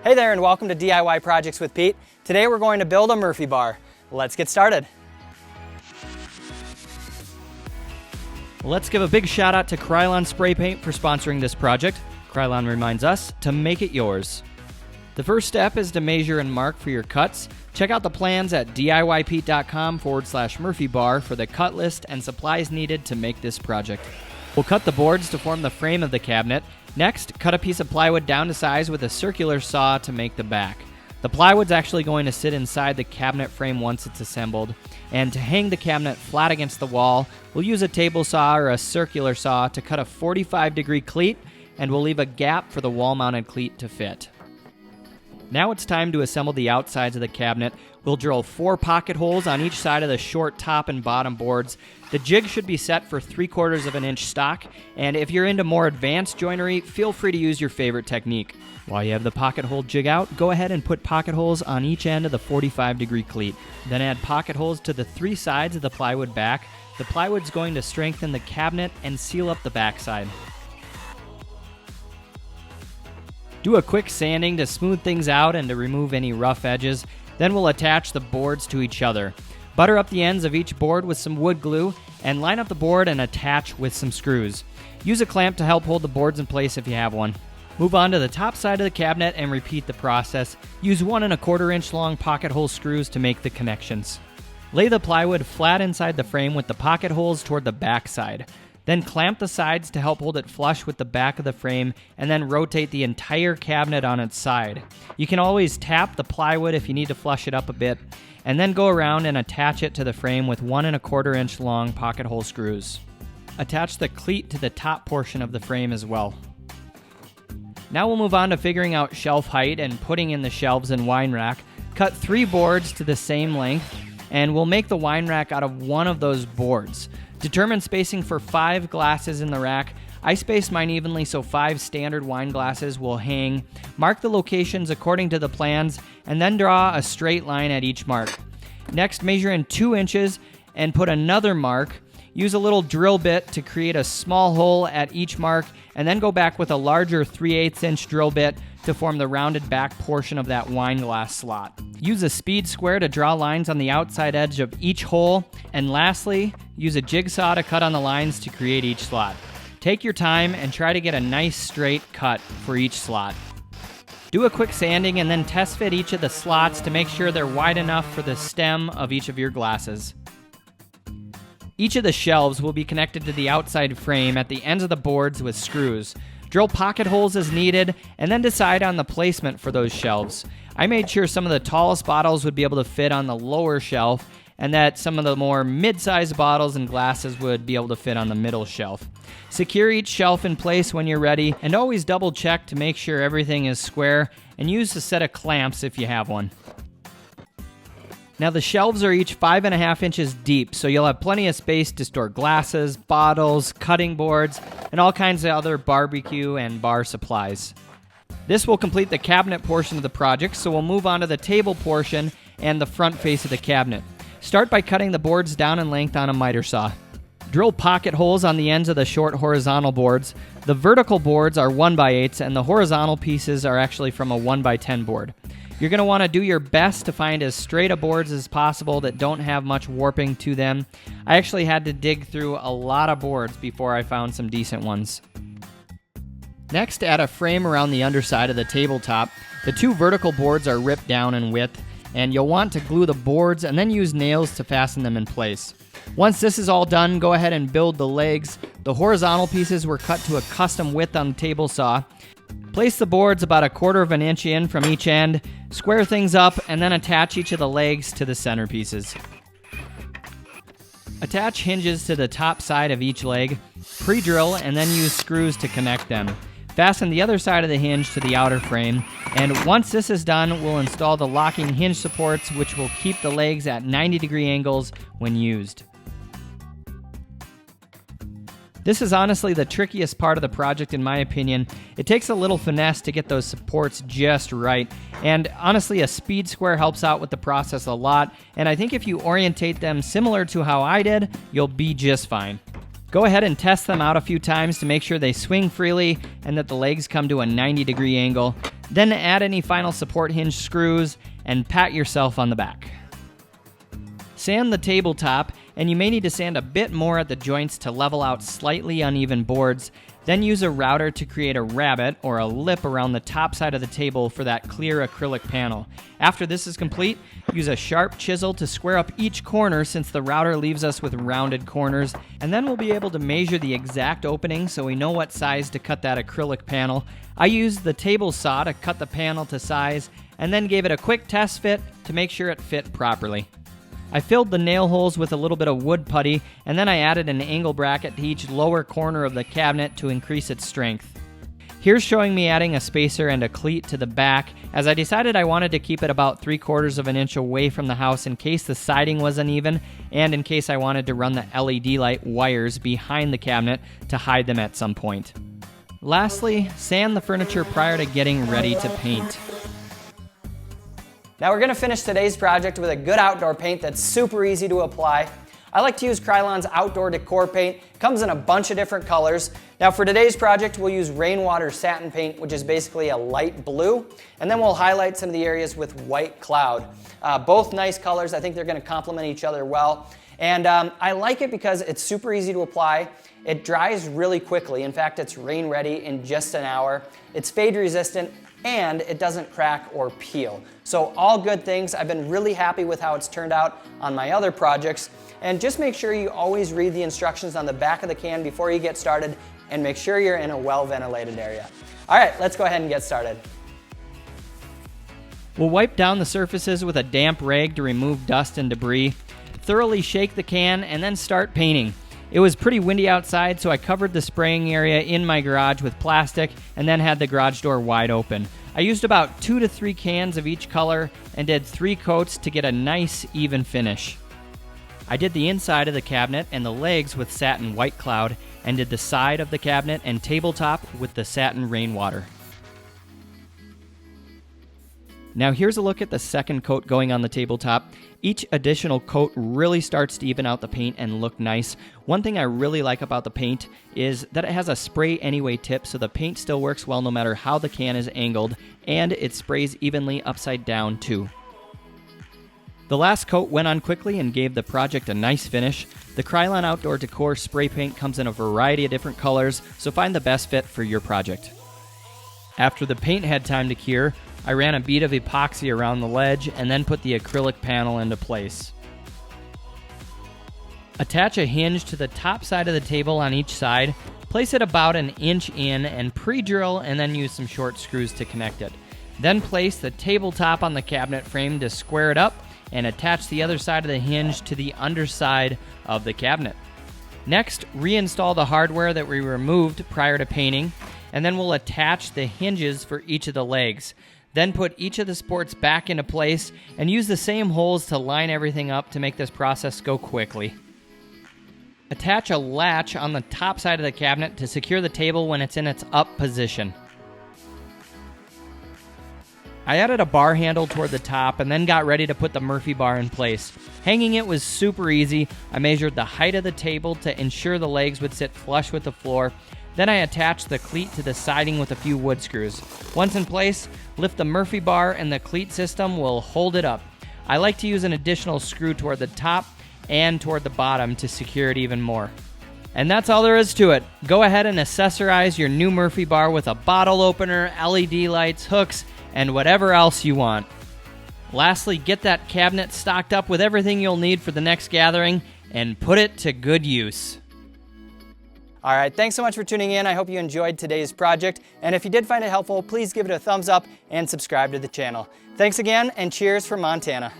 Hey there, and welcome to DIY Projects with Pete. Today we're going to build a Murphy bar. Let's get started. Let's give a big shout out to Krylon Spray Paint for sponsoring this project. Krylon reminds us to make it yours. The first step is to measure and mark for your cuts. Check out the plans at DIYPete.com/Murphy bar for the cut list and supplies needed to make this project. We'll cut the boards to form the frame of the cabinet. Next, cut a piece of plywood down to size with a circular saw to make the back. The plywood's actually going to sit inside the cabinet frame once it's assembled. And to hang the cabinet flat against the wall, we'll use a table saw or a circular saw to cut a 45-degree cleat, and we'll leave a gap for the wall-mounted cleat to fit. Now it's time to assemble the outsides of the cabinet. We'll drill 4 pocket holes on each side of the short top and bottom boards. The jig should be set for 3/4 of an inch stock, and if you're into more advanced joinery, feel free to use your favorite technique. While you have the pocket hole jig out, go ahead and put pocket holes on each end of the 45-degree cleat. Then add pocket holes to the 3 sides of the plywood back. The plywood's going to strengthen the cabinet and seal up the backside. Do a quick sanding to smooth things out and to remove any rough edges. Then we'll attach the boards to each other. Butter up the ends of each board with some wood glue and line up the board and attach with some screws. Use a clamp to help hold the boards in place if you have one. Move on to the top side of the cabinet and repeat the process. Use 1 1/4 inch long pocket hole screws to make the connections. Lay the plywood flat inside the frame with the pocket holes toward the back side. Then clamp the sides to help hold it flush with the back of the frame, and then rotate the entire cabinet on its side. You can always tap the plywood if you need to flush it up a bit, and then go around and attach it to the frame with 1 1/4 inch long pocket hole screws. Attach the cleat to the top portion of the frame as well. Now we'll move on to figuring out shelf height and putting in the shelves and wine rack. Cut 3 boards to the same length, and we'll make the wine rack out of one of those boards. Determine spacing for 5 glasses in the rack. I spaced mine evenly so 5 standard wine glasses will hang. Mark the locations according to the plans, and then draw a straight line at each mark. Next, measure in 2 inches and put another mark. Use a little drill bit to create a small hole at each mark, and then go back with a larger 3/8 inch drill bit to form the rounded back portion of that wine glass slot. Use a speed square to draw lines on the outside edge of each hole, and lastly, use a jigsaw to cut on the lines to create each slot. Take your time and try to get a nice straight cut for each slot. Do a quick sanding and then test fit each of the slots to make sure they're wide enough for the stem of each of your glasses. Each of the shelves will be connected to the outside frame at the ends of the boards with screws. Drill pocket holes as needed, and then decide on the placement for those shelves. I made sure some of the tallest bottles would be able to fit on the lower shelf, and that some of the more mid-sized bottles and glasses would be able to fit on the middle shelf. Secure each shelf in place when you're ready, and always double check to make sure everything is square, and use a set of clamps if you have one. Now the shelves are each 5 1/2 inches deep, so you'll have plenty of space to store glasses, bottles, cutting boards, and all kinds of other barbecue and bar supplies. This will complete the cabinet portion of the project, so we'll move on to the table portion and the front face of the cabinet. Start by cutting the boards down in length on a miter saw. Drill pocket holes on the ends of the short horizontal boards. The vertical boards are 1x8s, and the horizontal pieces are actually from a 1x10 board. You're going to want to do your best to find as straight a boards as possible that don't have much warping to them. I actually had to dig through a lot of boards before I found some decent ones. Next, add a frame around the underside of the tabletop. The 2 vertical boards are ripped down in width, and you'll want to glue the boards and then use nails to fasten them in place. Once this is all done, go ahead and build the legs. The horizontal pieces were cut to a custom width on the table saw. Place the boards about 1/4 inch in from each end, square things up, and then attach each of the legs to the centerpieces. Attach hinges to the top side of each leg, pre-drill, and then use screws to connect them. Fasten the other side of the hinge to the outer frame, and once this is done, we'll install the locking hinge supports, which will keep the legs at 90-degree angles when used. This is honestly the trickiest part of the project in my opinion. It takes a little finesse to get those supports just right, and honestly a speed square helps out with the process a lot, and I think if you orientate them similar to how I did, you'll be just fine. Go ahead and test them out a few times to make sure they swing freely and that the legs come to a 90-degree angle. Then add any final support hinge screws and pat yourself on the back. Sand the tabletop, and you may need to sand a bit more at the joints to level out slightly uneven boards. Then use a router to create a rabbet or a lip around the top side of the table for that clear acrylic panel. After this is complete, use a sharp chisel to square up each corner since the router leaves us with rounded corners, and then we'll be able to measure the exact opening so we know what size to cut that acrylic panel. I used the table saw to cut the panel to size and then gave it a quick test fit to make sure it fit properly. I filled the nail holes with a little bit of wood putty, and then I added an angle bracket to each lower corner of the cabinet to increase its strength. Here's showing me adding a spacer and a cleat to the back, as I decided I wanted to keep it about 3/4 of an inch away from the house in case the siding was uneven, and in case I wanted to run the LED light wires behind the cabinet to hide them at some point. Lastly, sand the furniture prior to getting ready to paint. Now we're going to finish today's project with a good outdoor paint that's super easy to apply. I like to use Krylon's Outdoor Decor paint. It comes in a bunch of different colors. Now for today's project, we'll use Rainwater Satin paint, which is basically a light blue, and then we'll highlight some of the areas with white cloud. Both nice colors. I think they're going to complement each other well. And I like it because it's super easy to apply. It dries really quickly. In fact, it's rain ready in just an hour. It's fade resistant, and it doesn't crack or peel. So all good things. I've been really happy with how it's turned out on my other projects. And just make sure you always read the instructions on the back of the can before you get started, and make sure you're in a well-ventilated area. All right, let's go ahead and get started. We'll wipe down the surfaces with a damp rag to remove dust and debris. Thoroughly shake the can and then start painting. It was pretty windy outside, so I covered the spraying area in my garage with plastic and then had the garage door wide open. I used about 2 to 3 cans of each color and did 3 coats to get a nice even finish. I did the inside of the cabinet and the legs with satin white cloud, and did the side of the cabinet and tabletop with the satin rainwater. Now here's a look at the second coat going on the tabletop. Each additional coat really starts to even out the paint and look nice. One thing I really like about the paint is that it has a spray anyway tip, so the paint still works well no matter how the can is angled, and it sprays evenly upside down too. The last coat went on quickly and gave the project a nice finish. The Krylon Outdoor Decor spray paint comes in a variety of different colors, so find the best fit for your project. After the paint had time to cure, I ran a bead of epoxy around the ledge and then put the acrylic panel into place. Attach a hinge to the top side of the table on each side, place it about an inch in, and pre-drill and then use some short screws to connect it. Then place the tabletop on the cabinet frame to square it up and attach the other side of the hinge to the underside of the cabinet. Next, reinstall the hardware that we removed prior to painting, and then we'll attach the hinges for each of the legs. Then put each of the supports back into place and use the same holes to line everything up to make this process go quickly. Attach a latch on the top side of the cabinet to secure the table when it's in its up position. I added a bar handle toward the top and then got ready to put the Murphy bar in place. Hanging it was super easy. I measured the height of the table to ensure the legs would sit flush with the floor. Then I attached the cleat to the siding with a few wood screws. Once in place, lift the Murphy bar and the cleat system will hold it up. I like to use an additional screw toward the top and toward the bottom to secure it even more. And that's all there is to it. Go ahead and accessorize your new Murphy bar with a bottle opener, LED lights, hooks, and whatever else you want. Lastly, get that cabinet stocked up with everything you'll need for the next gathering and put it to good use. All right, thanks so much for tuning in. I hope you enjoyed today's project. And if you did find it helpful, please give it a thumbs up and subscribe to the channel. Thanks again, and cheers from Montana.